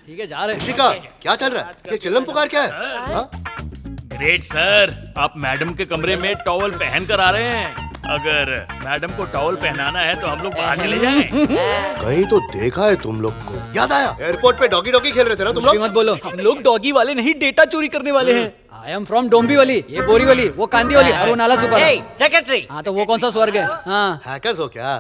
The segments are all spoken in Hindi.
ठीक है जा रहे हैं। ऋषिका क्या चल रहा है? ये चिल्लम पुकार क्या है? हाँ? ग्रेट सर, आप मैडम के कमरे में टॉवल पहन कर आ रहे हैं। अगर मैडम को टॉवल पहनाना है तो हम लोग बाहर चले जाएं। कहीं तो देखा है तुम लोग को। याद आया एयरपोर्ट पे डॉगी डॉगी खेल रहे थे ना तुम लोग? मत बोलो, हम लोग डॉगी वाले नहीं, डेटा चोरी करने वाले हैं। आई एम फ्रॉम डोंबिवली, ये बोरीवली, वो कांदीवली और वो नाला सुपर। सेक्रेटरी। हाँ तो वो कौन सा स्वर्ग है? हाँ हैकर्स हो क्या?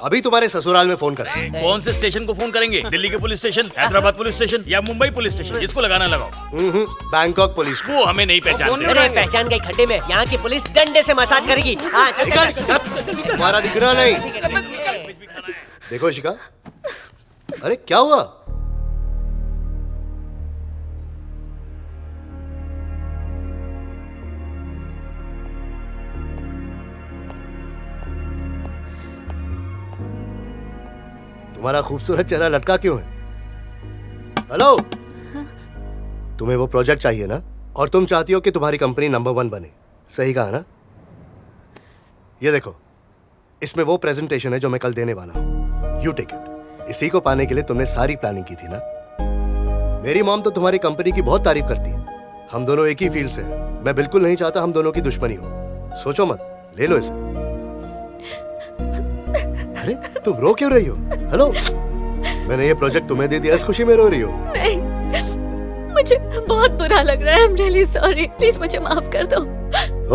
अभी तुम्हारे ससुराल में फोन कर। कौन से स्टेशन को फोन करेंगे? दिल्ली के police station, Hyderabad police station या मुंबई पुलिस स्टेशन? जिसको लगाना लगाओ। बैंकॉक पुलिस को। वो हमें नहीं पहचानते। अरे पहचान गई, खड्डे में यहाँ की पुलिस डंडे से मसाज करेगी। हाँ, चल, चल, चल। तुम्हारा दिख रहा नहीं। देखो ऋषिका, अरे क्या हुआ? तुम्हारा खूबसूरत चेहरा लटका क्यों है? हेलो, तुम्हें वो प्रोजेक्ट चाहिए ना, और तुम चाहती हो कि तुम्हारी कंपनी नंबर 1 बने। सही कहा ना? ये देखो, इसमें वो प्रेजेंटेशन है जो मैं कल देने वाला हूं। You take it. इसी को पाने के लिए तुमने सारी प्लानिंग की थी ना? मेरी मॉम तो तुम्हारी कंपनी की बहुत तारीफ करती है। हम दोनों एक ही फील्ड से हैं। मैं बिल्कुल नहीं चाहता हम दोनों की दुश्मनी हो। सोचो मत, ले लो इसे। अरे तुम रो क्यों रही हो? हेलो, मैंने ये प्रोजेक्ट तुम्हें दे दिया, इस खुशी में रो रही हो? नहीं, मुझे बहुत बुरा लग रहा है। I am really sorry, please मुझे माफ कर दो।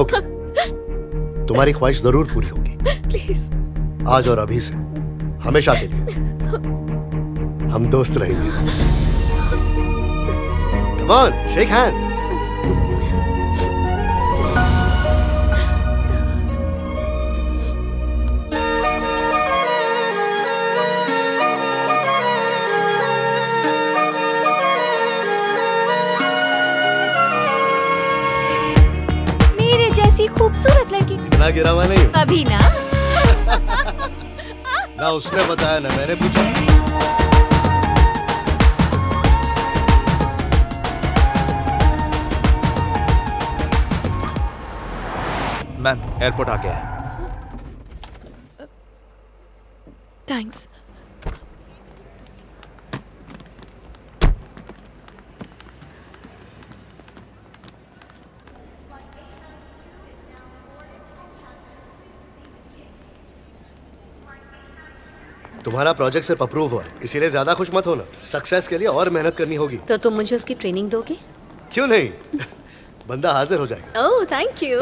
ओके, तुम्हारी ख्वाहिश जरूर पूरी होगी। प्लीज। आज और अभी से हमेशा के लिए हम दोस्त रहेंगे। Come on, shake hand. मेरे जैसी खूबसूरत लड़की ना गिरा हुआ नहीं हूं। अभी ना। ना उसने बताया ना मैंने पूछा। मैम, एयरपोर्ट आ गया है। थैंक्स। तुम्हारा प्रोजेक्ट सिर्फ अप्रूव हुआ है, इसीलिए ज्यादा खुश मत होना। सक्सेस के लिए और मेहनत करनी होगी। तो तुम मुझे उसकी ट्रेनिंग दोगे? क्यों नहीं? बंदा हाजिर हो जाएगा। Oh thank you.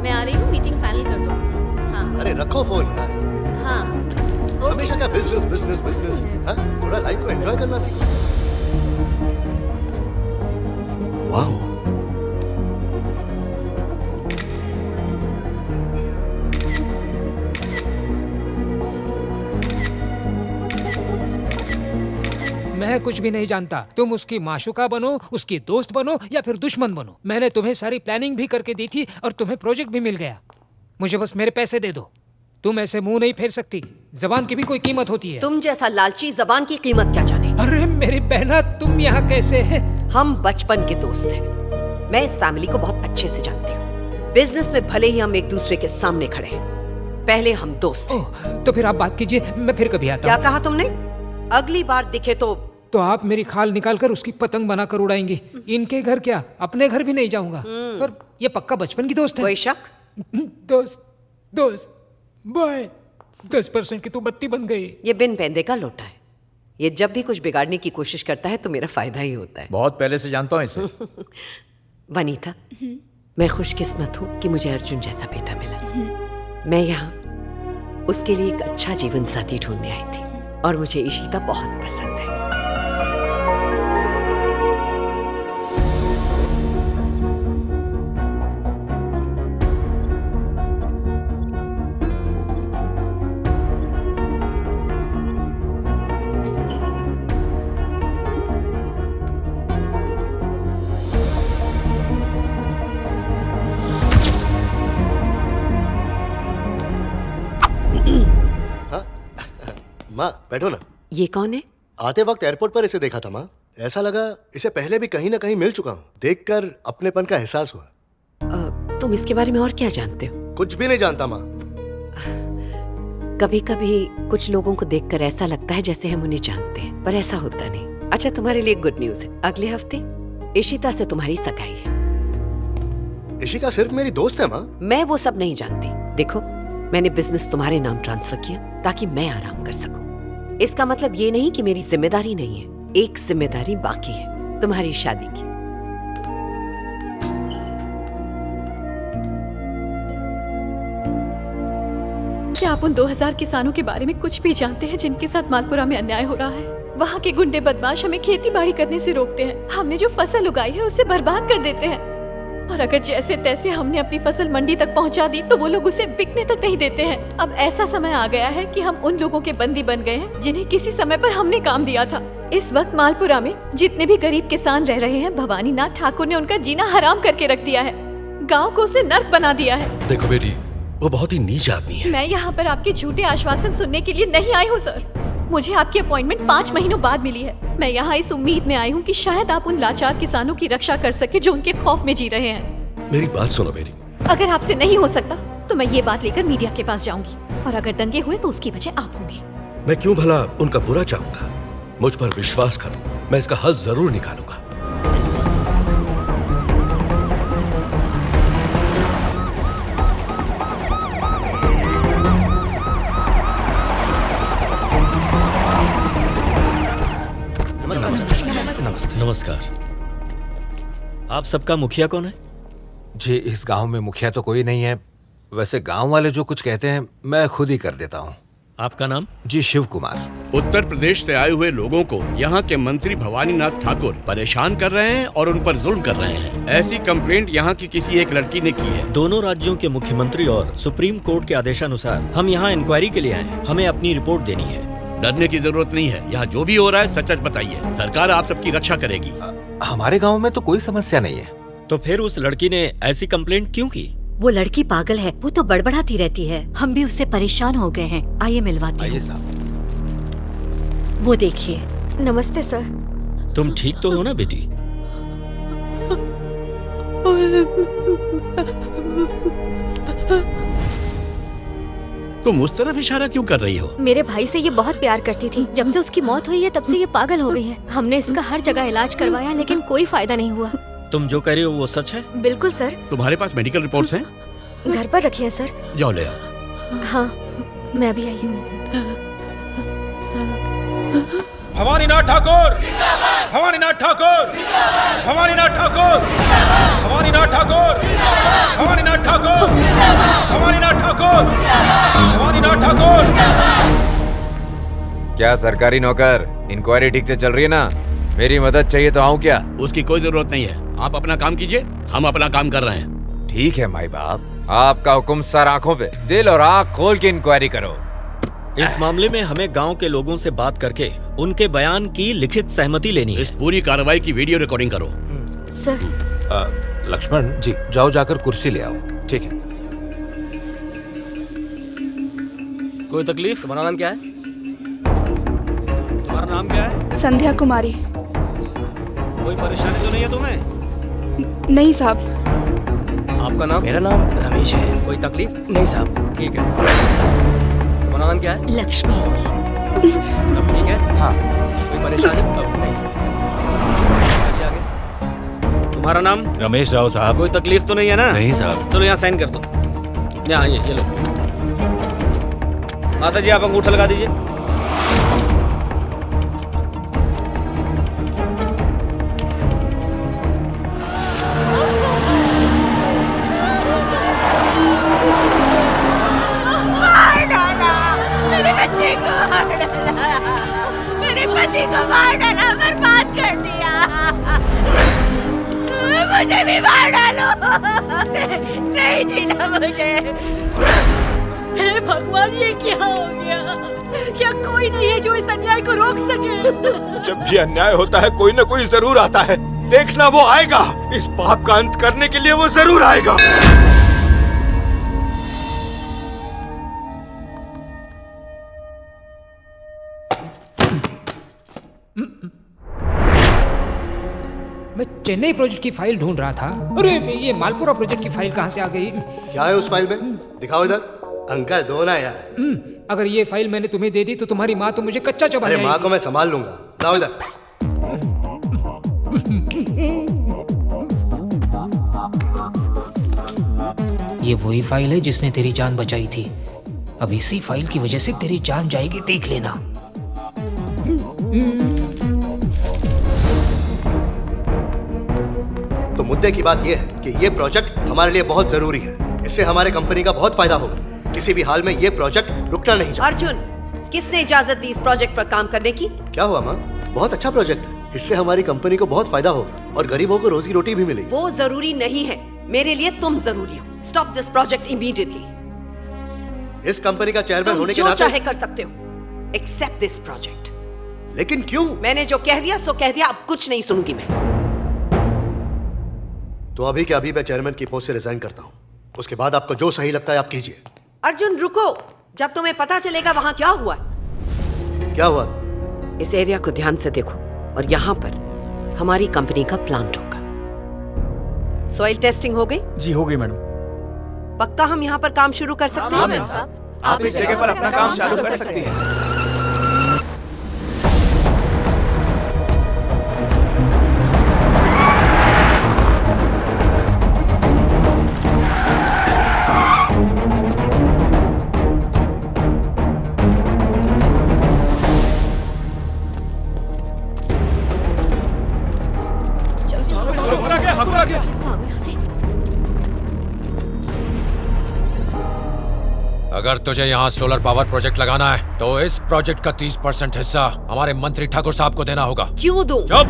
मैं आ रही हूँ, मीटिंग फाइनल कर दो। हाँ अरे रखो फोन यार। हाँ। हमेशा क्या बिजनेस बिजनेस बिजनेस? हाँ? थोड़ा लाइफ को एंजॉय करना सीखो। वाह, मैं कुछ भी नहीं जानता। तुम उसकी माशुका बनो, उसकी दोस्त बनो या फिर दुश्मन बनो। मैंने तुम्हें सारी प्लानिंग भी करके दी थी और तुम्हें प्रोजेक्ट भी मिल गया। मुझे बस मेरे पैसे दे दो। तुम ऐसे मुंह नहीं फेर सकती। जबान की भी कोई कीमत होती है। तुम जैसा लालची जबान की कीमत क्या जाने। अरे मेरी बहना, तुम यहाँ कैसे है? हम बचपन के दोस्त हैं। मैं इस फैमिली को बहुत अच्छे से जानती हूँ। बिजनेस में भले ही हम एक दूसरे के सामने खड़े हैं, पहले हम दोस्त हैं। तो फिर आप बात कीजिए, मैं फिर कभी आता क्या हूँ। कहा तुमने? अगली बार दिखे तो आप मेरी खाल निकालकर उसकी पतंग बनाकर उड़ाएंगी। इनके घर क्या, अपने घर भी नहीं जाऊंगा। और ये पक्का बचपन की दोस्त है। कोई शक? दोस्त दोस्त बाय। 10% की तो बत्ती बन गई। ये बिन पैंदे का लोटा है। ये जब भी कुछ बिगाड़ने की कोशिश करता है तो मेरा फायदा ही होता है। बहुत पहले से जानता हूँ इसे। वनीता, मैं खुशकिस्मत हूँ कि मुझे अर्जुन जैसा बेटा मिला। मैं यहाँ उसके लिए एक अच्छा जीवन साथी ढूंढने आई थी और मुझे इशिता बहुत पसंद है। माँ बैठो ना। ये कौन है? आते वक्त एयरपोर्ट पर इसे देखा था माँ। ऐसा लगा इसे पहले भी कहीं ना कहीं मिल चुका हूँ। देखकर अपनेपन का एहसास हुआ। तुम इसके बारे में और क्या जानते हो? कुछ भी नहीं जानता माँ। कभी कभी कुछ लोगों को देखकर ऐसा लगता है जैसे हम उन्हें जानते हैं, पर ऐसा होता नहीं। अच्छा, तुम्हारे लिए गुड न्यूज है, अगले हफ्ते इशिता से तुम्हारी सगाई है। इशिका सिर्फ मेरी दोस्त है माँ। मैं वो सब नहीं जानती। देखो, मैंने बिजनेस तुम्हारे नाम ट्रांसफर किया ताकि मैं आराम कर सकूं। इसका मतलब ये नहीं कि मेरी जिम्मेदारी नहीं है। एक जिम्मेदारी बाकी है, तुम्हारी शादी की। क्या आप उन 2000 किसानों के बारे में कुछ भी जानते हैं जिनके साथ मालपुरा में अन्याय हो रहा है? वहाँ के गुंडे बदमाश हमें खेती बाड़ी करने से रोकते हैं। हमने जो फसल उगाई है उसे बर्बाद कर देते हैं, और अगर जैसे तैसे हमने अपनी फसल मंडी तक पहुँचा दी तो वो लोग उसे बिकने तक नहीं देते हैं। अब ऐसा समय आ गया है कि हम उन लोगों के बंदी बन गए हैं जिन्हें किसी समय पर हमने काम दिया था। इस वक्त मालपुरा में जितने भी गरीब किसान रह रहे हैं, भवानी नाथ ठाकुर ने उनका जीना हराम करके रख दिया है। गाँव को उसने नर्क बना दिया है। देखो बेटी, वो बहुत ही नीच आदमी है। मैं यहाँ पर आपके झूठे आश्वासन सुनने के लिए नहीं आई हूँ सर। मुझे आपकी अपॉइंटमेंट 5 महीनों बाद मिली है। मैं यहाँ इस उम्मीद में आई हूँ कि शायद आप उन लाचार किसानों की रक्षा कर सके जो उनके खौफ में जी रहे हैं। मेरी बात सुनो बेटी। अगर आपसे नहीं हो सकता तो मैं ये बात लेकर मीडिया के पास जाऊंगी, और अगर दंगे हुए तो उसकी वजह आप होंगे। मैं क्यों भला उनका बुरा चाहूंगा? मुझ पर विश्वास करो, मैं इसका हल जरूर निकालूंगा। नमस्कार। आप सबका मुखिया कौन है? जी, इस गांव में मुखिया तो कोई नहीं है। वैसे गांव वाले जो कुछ कहते हैं मैं खुद ही कर देता हूँ। आपका नाम? जी, शिव कुमार। उत्तर प्रदेश से आए हुए लोगों को यहाँ के मंत्री भवानी नाथ ठाकुर परेशान कर रहे हैं और उन पर जुल्म कर रहे हैं। ऐसी कंप्लेंट यहाँ की किसी एक लड़की ने की है। दोनों राज्यों के मुख्यमंत्री और सुप्रीम कोर्ट के आदेशानुसार हम यहाँ इंक्वायरी के लिए आए हैं। हमें अपनी रिपोर्ट देनी है। डरने की जरूरत नहीं है। यहाँ जो भी हो रहा है सच सच बताइए, सरकार आप सबकी रक्षा करेगी। हमारे गांव में तो कोई समस्या नहीं है। तो फिर उस लड़की ने ऐसी कंप्लेंट क्यों की? वो लड़की पागल है, वो तो बड़बड़ाती रहती है। हम भी उससे परेशान हो गए हैं। आइए मिलवाती हूँ। आइए साहब। वो देखिए। नमस्ते सर। तुम ठीक तो हो ना बेटी? तुम उस तरफ इशारा क्यों कर रही हो? मेरे भाई से ये बहुत प्यार करती थी। जब से उसकी मौत हुई है तब से ये पागल हो गई है। हमने इसका हर जगह इलाज करवाया लेकिन कोई फायदा नहीं हुआ। तुम जो कह रहे हो वो सच है? बिल्कुल सर। तुम्हारे पास मेडिकल रिपोर्ट्स हैं? घर पर रखी है सर। जाओ ले आओ। हाँ, मैं भी आई हूँ। भवानी नाथ ठाकुर, भवानी नाथ ठाकुर, भवानी नाथ ठाकुर, भवानी नाथ ठाकुर, भवानी नाथ ठाकुर, भवानी नाथ ठाकुर, भवानी नाथ ठाकुर। क्या सरकारी नौकर, इंक्वायरी ठीक से चल रही है ना? मेरी मदद चाहिए तो आऊं क्या? उसकी कोई जरूरत नहीं है। आप अपना काम कीजिए, हम अपना काम कर रहे हैं। ठीक है माई बाप, आपका हुक्म सर आंखों पे। दिल और आंख खोल के इंक्वायरी करो। इस मामले में हमें गांव के लोगों से बात करके उनके बयान की लिखित सहमति लेनी है। इस पूरी कार्रवाई की वीडियो रिकॉर्डिंग करो। सर। लक्ष्मण जी, जाओ जाकर कुर्सी ले आओ। ठीक है। कोई तकलीफ? तुम्हारा नाम क्या है? तुम्हारा नाम क्या है? संध्या कुमारी। कोई परेशानी तो नहीं है तुम्हें? नहीं साहब। आपका नाम? मेरा नाम रमेश है। कोई तकलीफ? नहीं साहब। ठीक है। तुम्हारा नाम क्या है? लक्ष्मी। अब ठीक है? हाँ। कोई परेशानी? अब नहीं। चलिए आगे। तुम्हारा नाम? रमेश राव साहब। कोई तकलीफ तो नहीं है ना? नहीं साहब। चलो यहाँ साइन कर दो। यहाँ ये लो। माता जी, आप अंगूठा लगा दीजिए। मेरे पति को मार डाला, बर्बाद कर दिया। मुझे भी मार डालो। नहीं जीना मुझे। हे भगवान, ये क्या हो गया? क्या कोई नहीं है जो इस अन्याय को रोक सके? जब भी अन्याय होता है कोई ना कोई जरूर आता है। देखना, वो आएगा। इस पाप का अंत करने के लिए वो जरूर आएगा। मैं चेन्नई प्रोजेक्ट की फाइल ढूंढ रहा था। अरे ये मालपुरा प्रोजेक्ट की फाइल कहाँ से आ गई? क्या है उस फाइल में? दिखाओ इधर। अंकल दो ना यार। अगर ये फाइल मैंने तुम्हें दे दी तो तुम्हारी माँ तो मुझे कच्चा चबा अरे जाएगी। माँ को मैं संभाल लूंगा। लाओ इधर। ये वही फाइल है जिसने तेरी जान बचाई थी। अब इसी फाइल की वजह से तेरी जान जाएगी, देख लेना। तो मुद्दे की बात यह है कि ये प्रोजेक्ट हमारे लिए बहुत जरूरी है। इससे हमारे कंपनी का बहुत फायदा होगा। किसी भी हाल में ये प्रोजेक्ट रुकना नहीं चाहिए। अर्जुन, किसने इजाजत दी इस प्रोजेक्ट पर काम करने की? क्या हुआ माँ? बहुत अच्छा प्रोजेक्ट है। इससे हमारी कंपनी को बहुत फायदा होगा और गरीबों को रोजी रोटी भी मिलेगी। वो जरूरी नहीं है, मेरे लिए तुम जरूरी हो। Stop this project immediately. इस कंपनी का चेयरमैन होने के जो नाते चाहे कर सकते हो, एक्सेप्ट दिस प्रोजेक्ट। लेकिन क्यों? मैंने जो कह दिया सो कह दिया, अब कुछ नहीं सुनूंगी मैं। तो अभी के अभी मैं चेयरमैन की पोस्ट से रिजाइन करता हूँ। उसके बाद आपको जो सही लगता है आप कीजिए। अर्जुन रुको, जब तुम्हें पता चलेगा वहां क्या हुआ। क्या हुआ? इस एरिया को ध्यान से देखो और यहाँ पर हमारी कंपनी का प्लांट होगा। सॉइल टेस्टिंग हो गई? जी हो गई मैडम। पक्का हम यहाँ पर काम शुरू कर सकते हाँ, हैं? मैम। आप इस जगह पर अपना काम चालू कर सकती हैं। अगर तुझे यहाँ सोलर पावर प्रोजेक्ट लगाना है तो इस प्रोजेक्ट का 30% हिस्सा हमारे मंत्री ठाकुर साहब को देना होगा। क्यों दूं? चुप!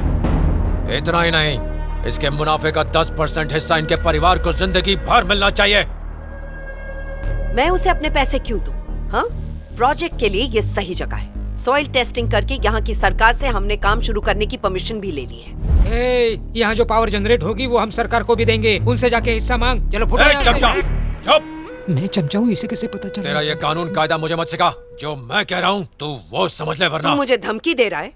इतना ही नहीं, इसके मुनाफे का 10% हिस्सा इनके परिवार को जिंदगी भर मिलना चाहिए। मैं उसे अपने पैसे क्यों दूं? हाँ? प्रोजेक्ट के लिए ये सही जगह है। सॉइल टेस्टिंग करके यहाँ की सरकार से हमने काम शुरू करने की परमिशन भी ले ली है। यहाँ जो पावर जनरेट होगी वो हम सरकार को भी देंगे। उनसे जाके हिस्सा मांग। चलो फुटो यहाँ से। चुप! मैं चमचा हूँ, इसे कैसे पता चला? तेरा ये कानून कायदा मुझे मत सिखा। जो मैं कह रहा हूँ तू वो समझ ले, वरना तू मुझे धमकी दे रहा है?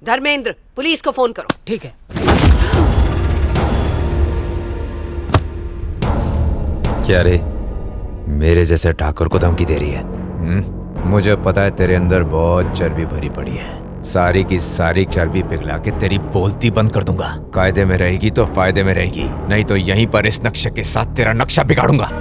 धर्मेंद्र, पुलिस को फोन करो। ठीक है। क्या रे, मेरे जैसे ठाकुर को धमकी दे रही है? मुझे पता है तेरे अंदर बहुत चर्बी भरी पड़ी है। सारी की सारी चर्बी पिघला के तेरी बोलती बंद कर दूंगा। कायदे में रहेगी तो फायदे में रहेगी, नहीं तो यहीं पर इस नक्शे के साथ तेरा नक्शा बिगाड़ूंगा।